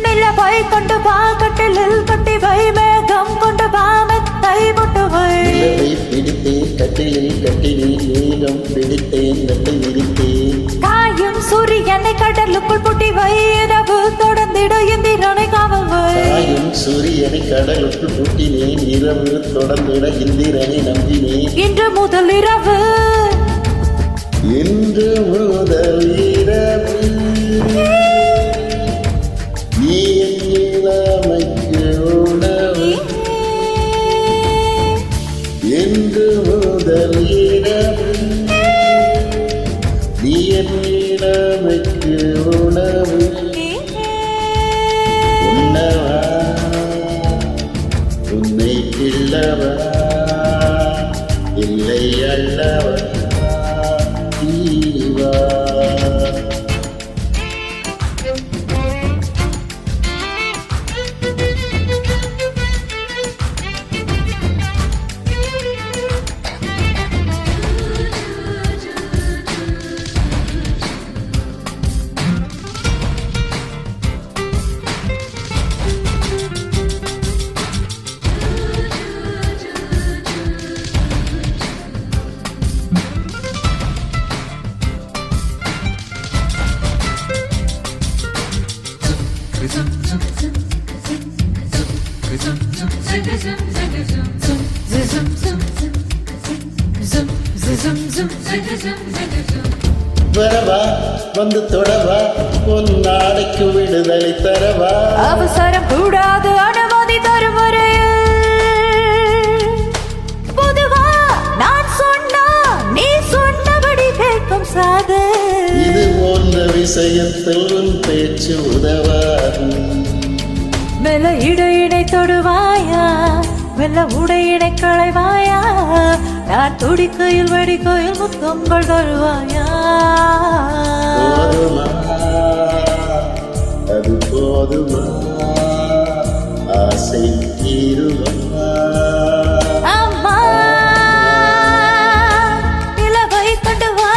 நிலவை கொண்டு வா கட்டிலில் கட்டி வை மேகம் கொண்டு வா மெத்தை போட்டு வை பிடித்தேன் கட்டிலில் கட்டிலில் மேகம் பிடித்தேன் மெத்தை விரித்தேன் காயும் சூரியனை கடலுக்குள் பூட்டி வை இரவு தொடர்ந்திட இந்திரனை காவல் வை காயும் சூரியனை கடலுக்குள் பூட்டினேன் இரவு தொடர்ந்திட இந்திரனை நம்பினேன் இன்று முதல் இரவு இன்று முதல் இரவு நீ என் இளமைக்கு உணவு இன்று முதல் இரவு நீ என் இளமைக்கு உணவு உண்ணவா உன்னை கிள்ளவா இல்லை அல்லவா வரவா வந்து தொடவா பொன்னாடைக்கு விடுதலை தரவா அவசரம் கூடாது அனுமதி தரும் பொதுவா நான் சொன்னா நீ சொன்னபடி கேட்கும் சாது இது போன்ற விஷயத்தில் உன் பேச்சு உதவாது மெல்ல இடையிடை தொடுவாயா மெல்ல உடையிடை களைவாயா நான் துடிக்கையில் வெடிக்கையில் முத்தங்கள் தருவாயா போதுமா அது போதுமா ஆசை தீருமா அம்மா நிலவை கொண்டு வா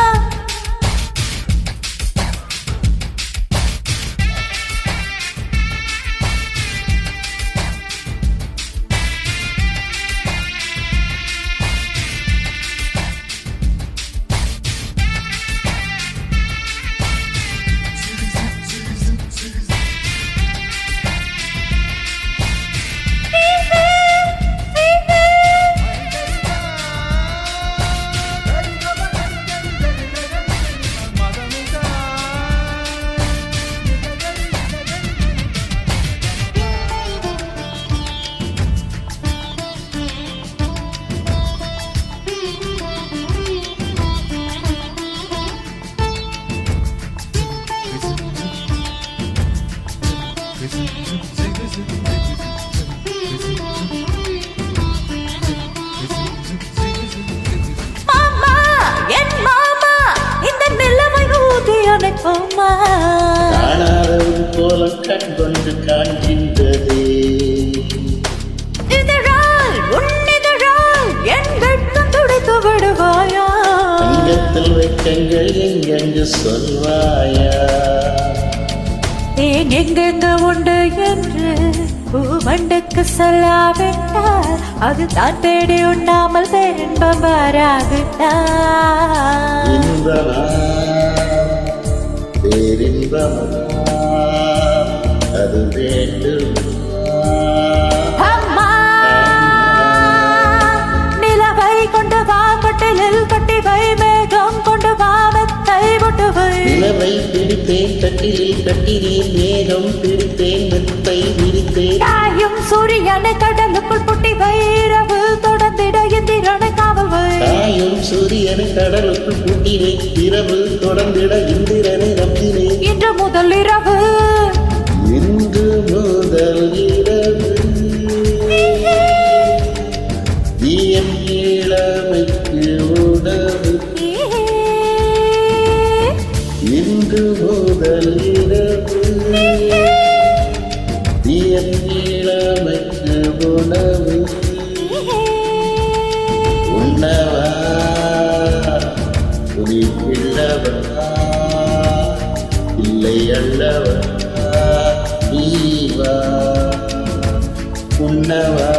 காணாதது போல கண் கொண்டு காண்கின்றதே இதழால் உன்னிதழால் என் வெட்கம் துடைத்து விடுவாயா அங்கத்தில் வெட்கங்கள் எங்கெங்கு சொல்வாயா ஏன் எங்கெங்க உண்டு என்று பூவண்டுக்கு சொல்லாவிட்டால் அது தான் தேடி உண்ணாமல் பேரின்பம் வராதுட்டா இன்பமா பேரின்பமா அது வேண்டும் அம்மா நிலவை கொண்டு வா கட்டிலில் கட்டி வை மேகம் கொண்டு வா மெத்தை போட்டு வை நிலவை பிடித்தேன் கட்டிலில் கட்டினேன் மேகம் பிடித்தேன் மெத்தை விரித்தேன் காயும் சூரியனை கடலுக்குள் புட்டி வை இரவு தொடர்ந்திட இந்திரனை காவல் வை காயும் சூரியனை கடலுக்குள் பூட்டினேன் இரவு தொடர்ந்திட இந்திரனை நம்பினேன் இன்று முதல் இரவு இன்று முதல் இரவு நீ என் இளமைக்கு உணவு இன்று முதல் இரவு நீ என் இளமைக்கு உணவு உண்ணவா அல்லவா நீவா உன்னவா